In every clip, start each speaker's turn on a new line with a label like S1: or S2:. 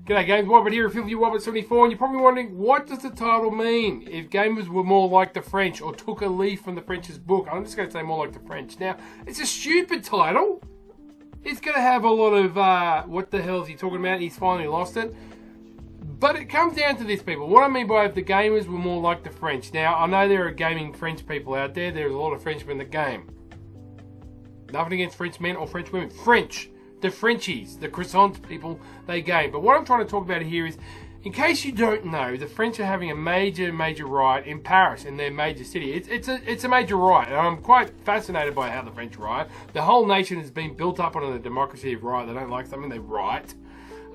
S1: G'day Games Wobbit here, Filthy Wobbit 74, and you're probably wondering, what does the title mean? If gamers were more like the French, or took a leaf from the French's book. I'm just going to say more like the French. Now, it's a stupid title. It's going to have a lot of, what the hell is he talking about? He's finally lost it. But it comes down to this, people. What I mean by if the gamers were more like the French. Now, I know there are gaming French people out there. There's a lot of Frenchmen that game. Nothing against French men or French women. French. The Frenchies, the croissant people, they game. But what I'm trying to talk about here is, in case you don't know, the French are having a major riot in Paris, in their major city. It's a major riot, and I'm quite fascinated by how the French riot. The whole nation has been built up on the democracy of riot. They don't like something, they riot.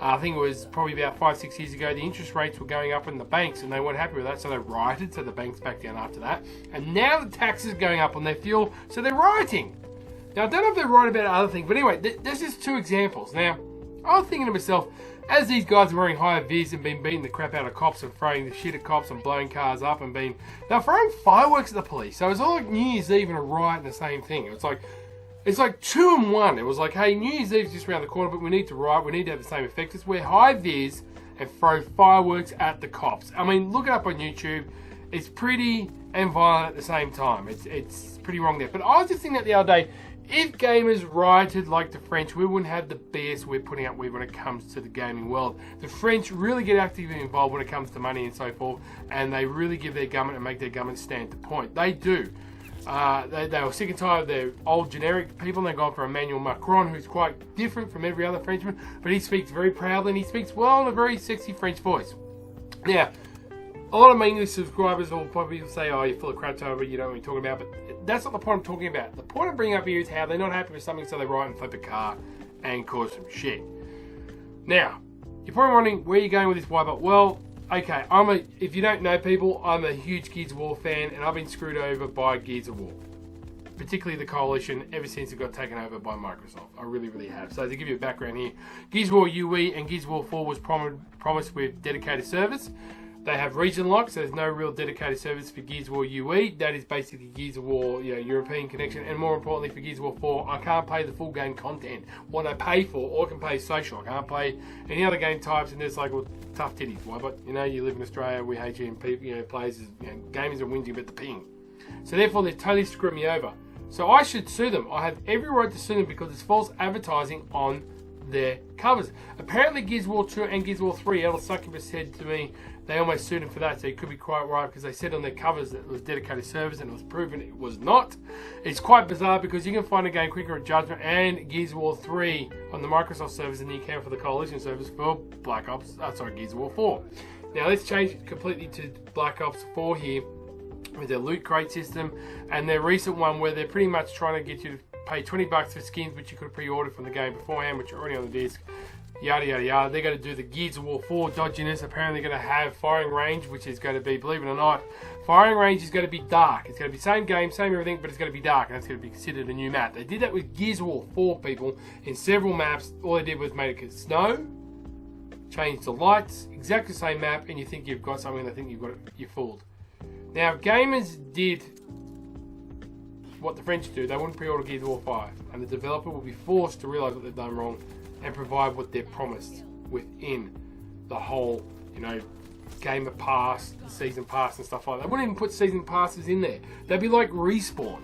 S1: I think it was probably about 5-6 years ago, the interest rates were going up in the banks, and they weren't happy with that, so they rioted, so the banks backed down after that. And now the taxes are going up on their fuel, so they're rioting. Now, I don't know if they're right about other things, but anyway, there's just two examples. Now, I was thinking to myself, as these guys are wearing high vis and been beating the crap out of cops and throwing the shit at cops and blowing cars up and they're throwing fireworks at the police. So it's all like New Year's Eve and a riot and the same thing. It's like 2 in 1. It was like, hey, New Year's Eve's just around the corner, but we need to riot. We need to have the same effect. Let's wear high vis and throw fireworks at the cops. I mean, look it up on YouTube. It's pretty and violent at the same time. It's pretty wrong there. But I was just thinking that the other day, if gamers rioted like the French, we wouldn't have the BS we're putting up with when it comes to the gaming world. The French really get actively involved when it comes to money and so forth, and they really give their government and make their government stand to point. They do. They were sick and tired of their old generic people, and they've gone for Emmanuel Macron, who's quite different from every other Frenchman, but he speaks very proudly, and he speaks well in a very sexy French voice. Now, a lot of my English subscribers will probably say, oh, you're full of crap, Toby, you know what I'm talking about, but that's not the point I'm talking about. The point I'm bringing up here is how they're not happy with something, so they riot and flip a car and cause some shit. Now, you're probably wondering, where are you going with this Wobbit? Well, okay, if you don't know people, I'm a huge Gears of War fan, and I've been screwed over by Gears of War. Particularly the Coalition, ever since it got taken over by Microsoft. I really have. So to give you a background here, Gears of War UE and Gears of War 4 was promised with dedicated service. They have region lock, so there's no real dedicated service for Gears of War UE. That is basically Gears of War, European connection. And more importantly, for Gears of War 4, I can't play the full game content. What I pay for, or I can play social. I can't play any other game types, and there's like, well, tough titties. Why? But you live in Australia, we hate you, and people, players, gamers are whinging about the ping. So therefore, they've totally screwed me over. So I should sue them. I have every right to sue them because it's false advertising on their covers. Apparently, Gears of War 2 and Gears of War 3, Elder Succubus said to me, they almost sued him for that, so he could be quite right, because they said on their covers that it was dedicated service, and it was proven it was not. It's quite bizarre, because you can find a game quicker at Judgment and Gears of War 3 on the Microsoft servers than you can for the Coalition servers for Gears of War 4. Now let's change it completely to Black Ops 4 here, with their loot crate system, and their recent one where they're pretty much trying to get you to pay 20 bucks for skins, which you could have pre-ordered from the game beforehand, which are already on the disc. Yada yada yada. They're going to do the Gears of War 4 dodginess. Apparently they're going to have firing range, which is going to be, believe it or not, firing range is going to be dark. It's going to be same game, same everything, but it's going to be dark, and that's going to be considered a new map. They did that with Gears of War 4, people, in several maps. All they did was make it snow, change the lights, exactly the same map, and you think you've got something, and they think you're fooled. Now, if gamers did what the French do, they wouldn't pre-order Gears of War 5, and the developer will be forced to realise what they've done wrong and provide what they're promised within the whole, Gamer Pass, Season Pass and stuff like that. They wouldn't even put Season Passes in there. They'd be like Respawn,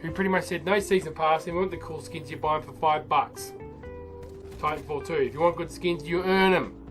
S1: who pretty much said, no Season Pass, and we want the cool skins, you buy them for $5. Titanfall 2, if you want good skins, you earn them.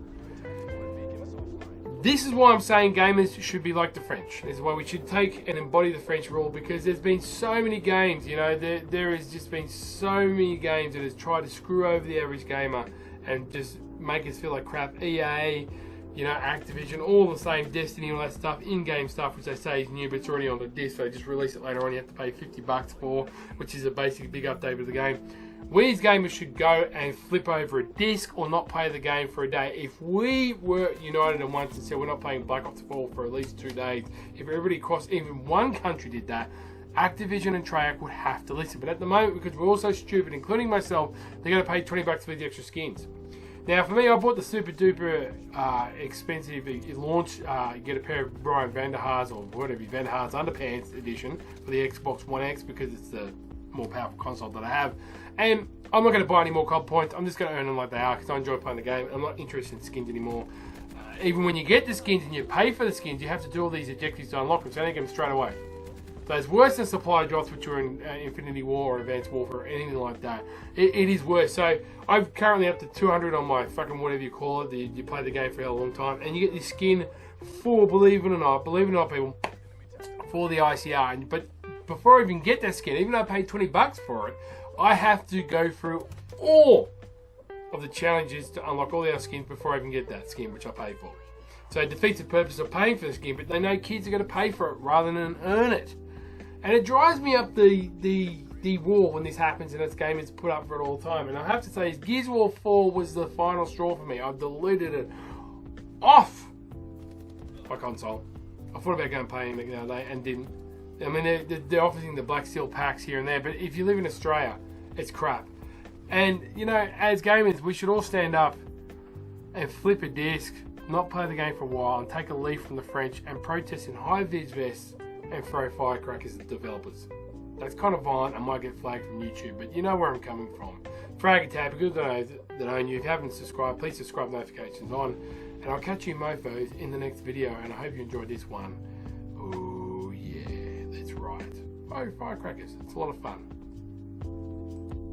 S1: This is why I'm saying gamers should be like the French. This is why we should take and embody the French rule, because there's been so many games, there has just been so many games that has tried to screw over the average gamer and just make us feel like crap. EA, Activision, all the same, Destiny, all that stuff, in-game stuff, which they say is new, but it's already on the disc, so just release it later on, you have to pay $50 for, which is a basic big update of the game. We as gamers should go and flip over a disc or not play the game for a day. If we were united at once and said we're not playing Black Ops 4 for at least 2 days, if everybody across even one country did that, Activision and Treyarch would have to listen. But at the moment, because we're all so stupid, including myself, they're going to pay $20 for the extra skins. Now, for me, I bought the super duper expensive launch. You get a pair of Brian Vanderhaar's or whatever, Vanderhaar's underpants edition for the Xbox One X, because it's the more powerful console that I have. And I'm not going to buy any more COD points. I'm just going to earn them like they are because I enjoy playing the game. I'm not interested in skins anymore. Even when you get the skins and you pay for the skins, you have to do all these objectives to unlock them, so I don't get them straight away. So it's worse than supply drops, which are in Infinity War or Advanced Warfare or anything like that. It is worse. So I'm currently up to 200 on my fucking whatever you call it. You play the game for a long time, and you get this skin for, believe it or not, people, for the ICR. But before I even get that skin, even though I paid $20 for it, I have to go through all of the challenges to unlock all the other skins before I even get that skin, which I pay for. So it defeats the purpose of paying for the skin, but they know kids are going to pay for it rather than earn it. And it drives me up the wall when this happens and this game is put up for it all the time. And I have to say, Gears of War 4 was the final straw for me. I've deleted it off my console. I thought about going and playing it the other day and didn't. I mean, they're offering the Black Steel packs here and there, but if you live in Australia, it's crap. And, you know, as gamers, we should all stand up and flip a disc, not play the game for a while, and take a leaf from the French and protest in high-vis vests and throw firecrackers at developers. That's kind of violent. I might get flagged from YouTube, but you know where I'm coming from. Frag and tab, because I know that own you. If you haven't subscribed, please subscribe, notifications on, and I'll catch you mofos in the next video, and I hope you enjoyed this one. Oh yeah, that's right. Firecrackers, it's a lot of fun.